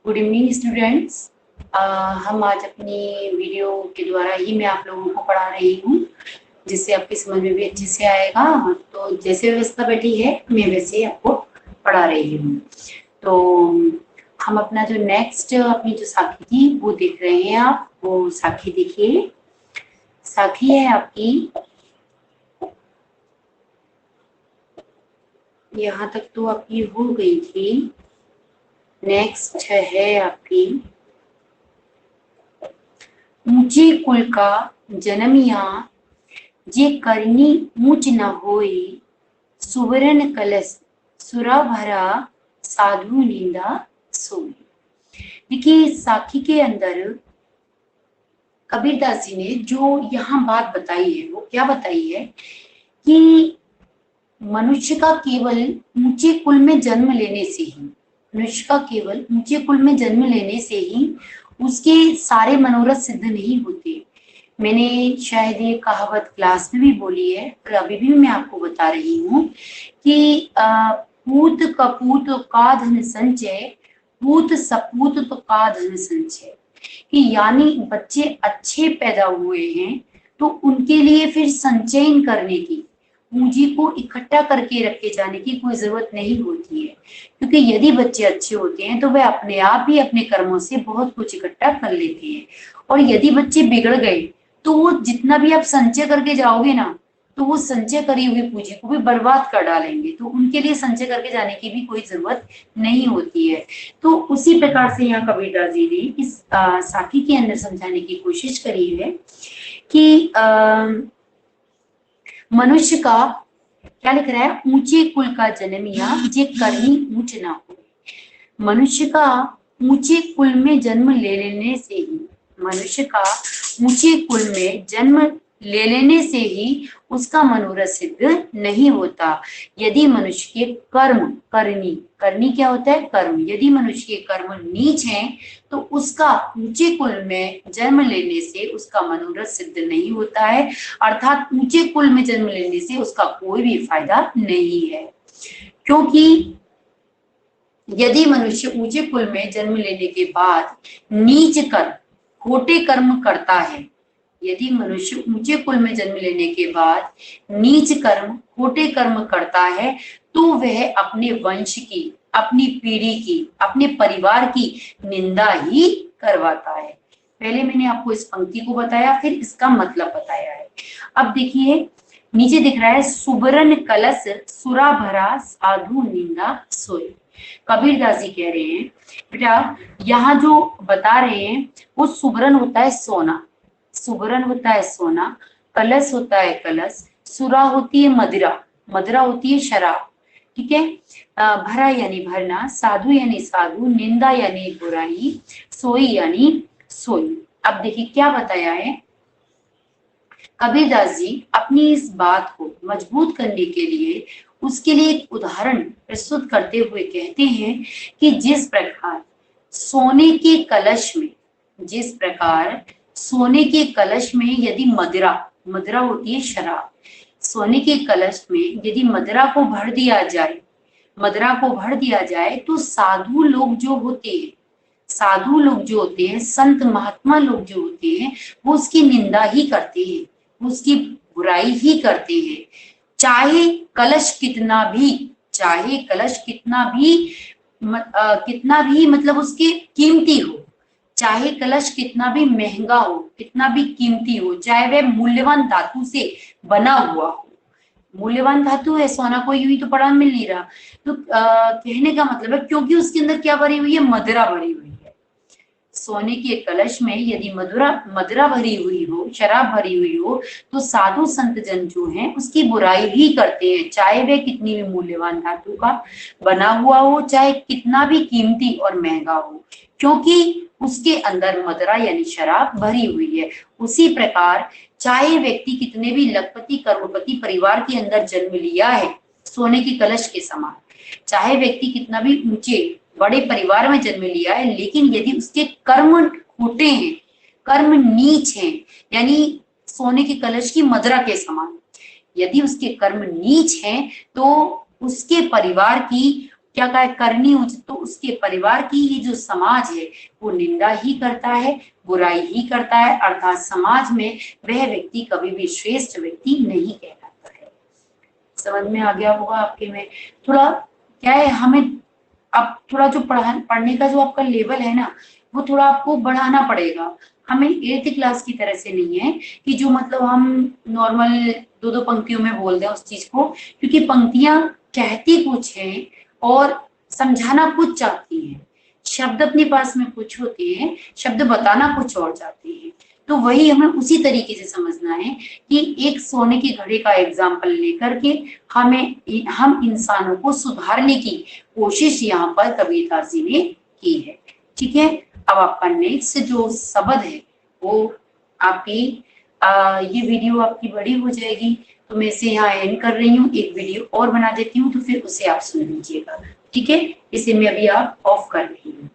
Good evening students. हम आज अपनी वीडियो के द्वारा ही मैं आप लोगों को पढ़ा रही हूँ, जिससे आपकी समझ में भी अच्छे से आएगा। तो जैसे व्यवस्था बैठी है मैं वैसे ही आपको पढ़ा रही हूँ। तो हम अपना जो नेक्स्ट अपनी जो साखी थी वो देख रहे हैं आप। वो साखी देखिए, साखी है आपकी, यहाँ तक तो आपकी हो गई थी। नेक्स्ट है आपकी, ऊंचे कुल का जन्मिया जे करनी ऊंच न होई, सुवर्ण कलश सुरा भरा साधु निंदा सोई। देखिए साखी के अंदर कबीरदास जी ने जो यहाँ बात बताई है वो क्या बताई है कि मनुष्य का केवल ऊंचे कुल में जन्म लेने से ही, मनुष्य का केवल ऊंचे कुल में जन्म लेने से ही उसके सारे मनोरथ सिद्ध नहीं होते। मैंने शायद ये कहावत क्लास में भी बोली है, और अभी भी मैं आपको बता रही हूँ कि पूत कपूत का धन संचय, पूत सपूत तो का धन संचय। कि यानी बच्चे अच्छे पैदा हुए हैं तो उनके लिए फिर संचयन करने की, पूंजी को इकट्ठा करके रखे जाने की कोई जरूरत नहीं होती है, क्योंकि यदि बच्चे अच्छे होते हैं तो वे अपने आप ही अपने कर्मों से बहुत कुछ इकट्ठा कर लेते हैं। और यदि बच्चे बिगड़ गए तो वो जितना भी आप संचय करके जाओगे ना, तो वो संचय करी हुई पूंजी को भी बर्बाद कर डालेंगे। तो उनके लिए संचय करके जाने की भी कोई जरूरत नहीं होती है। तो उसी प्रकार से यहाँ कबीरदास जी ने इस साखी के अंदर समझाने की कोशिश करी है कि मनुष्य का क्या लिख रहा है, ऊंचे कुल का जन्मिया जे करनी ऊंच ना हो। मनुष्य का ऊंचे कुल में जन्म ले लेने से ही, मनुष्य का ऊंचे कुल में जन्म ले लेने से ही उसका मनोरथ सिद्ध नहीं होता। यदि मनुष्य के कर्म करनी, करनी क्या होता है, कर्म, यदि मनुष्य के कर्म नीच हैं तो उसका ऊंचे कुल में जन्म लेने से उसका मनोरथ सिद्ध नहीं होता है। अर्थात ऊंचे कुल में जन्म लेने से उसका कोई भी फायदा नहीं है, क्योंकि यदि मनुष्य ऊंचे कुल में जन्म लेने के बाद नीच कर खोटे कर्म करता है, यदि मनुष्य ऊंचे कुल में जन्म लेने के बाद नीच कर्म खोटे कर्म करता है तो वह अपने वंश की, अपनी पीढ़ी की, अपने परिवार की निंदा ही करवाता है। पहले मैंने आपको इस पंक्ति को बताया, फिर इसका मतलब बताया है। अब देखिए नीचे दिख रहा है, सुबरन कलश सुरा भरा साधु निंदा सोई। कबीरदास जी कह रहे हैं बेटा, यहाँ जो बता रहे हैं वो सुबरन होता है सोना, सुबरन होता है सोना, कलश होता है कलश, सुरा होती है मदिरा, मदिरा होती है शराब, ठीक है। भरा यानी भरना, साधु यानी साधु, निंदा यानी बुराई, सोई यानी सोई। अब देखिए क्या बताया है कबीरदास जी अपनी इस बात को मजबूत करने के लिए, उसके लिए एक उदाहरण प्रस्तुत करते हुए कहते हैं कि जिस प्रकार सोने के कलश में, जिस प्रकार सोने के कलश में यदि मदिरा, मदिरा होती है शराब, सोने के कलश में यदि मदिरा को भर दिया जाए, मदिरा को भर दिया जाए तो साधु लोग जो होते हैं, साधु लोग जो होते हैं, संत महात्मा लोग जो होते हैं, वो उसकी निंदा ही करते हैं, उसकी बुराई ही करते हैं। चाहे कलश कितना भी, चाहे कलश कितना भी मतलब उसके कीमती हो, चाहे कलश कितना भी महंगा हो, कितना भी कीमती हो, चाहे वह मूल्यवान धातु से बना हुआ हो, मूल्यवान धातु है, सोना कोई यूं ही तो पड़ा मिल नहीं रहा। तो कहने का मतलब है क्योंकि उसके अंदर क्या भरी हुई है, मदिरा भरी हुई है। सोने के कलश में यदि मदिरा भरी हुई हो, शराब भरी हुई हो, तो साधु संत जन जो हैं उसकी बुराई ही करते हैं, चाहे वह कितनी भी मूल्यवान धातु का बना हुआ हो, चाहे कितना भी कीमती और महंगा हो, क्योंकि उसके अंदर मदिरा यानी शराब भरी हुई है। उसी प्रकार चाहे व्यक्ति कितने भी लखपति करोड़पति परिवार के अंदर जन्म लिया है, सोने के कलश के समान, चाहे व्यक्ति कितना भी ऊंचे बड़े परिवार में जन्म लिया है, लेकिन यदि उसके कर्म खोटे हैं, कर्म नीच हैं, यानी सोने के कलश की मदिरा के समान, यदि उसके कर्म नीच हैं तो उसके परिवार की क्या कहा है, करनी उचित, तो उसके परिवार की ये जो समाज है वो निंदा ही करता है, बुराई ही करता है, अर्थात समाज में वह व्यक्ति कभी भी श्रेष्ठ व्यक्ति नहीं कहलाता है। समझ में आ गया होगा आपके में। थोड़ा क्या है, हमें अब थोड़ा जो पढ़ने का जो आपका लेवल है ना, वो थोड़ा आपको बढ़ाना पड़ेगा। हमें 8th क्लास की तरह से नहीं है कि जो मतलब हम नॉर्मल 2-2 पंक्तियों में बोल दें उस चीज को, क्योंकि पंक्तियां कहती कुछ है और समझाना कुछ चाहती हैं। शब्द अपने पास में कुछ होते हैं, शब्द बताना कुछ और चाहते हैं। तो वही हमें उसी तरीके से समझना है कि एक सोने की घड़ी का एग्जाम्पल लेकर के हम इंसानों को सुधारने की कोशिश यहाँ पर कबीरदास जी ने की है। ठीक है, अब आपका नेक्स्ट जो शब्द है वो आपकी ये वीडियो आपकी बड़ी हो जाएगी, तो मैं इसे यहाँ एंड कर रही हूँ, एक वीडियो और बना देती हूँ, तो फिर उसे आप सुन लीजिएगा। ठीक है, इसे मैं अभी आप ऑफ कर रही हूँ।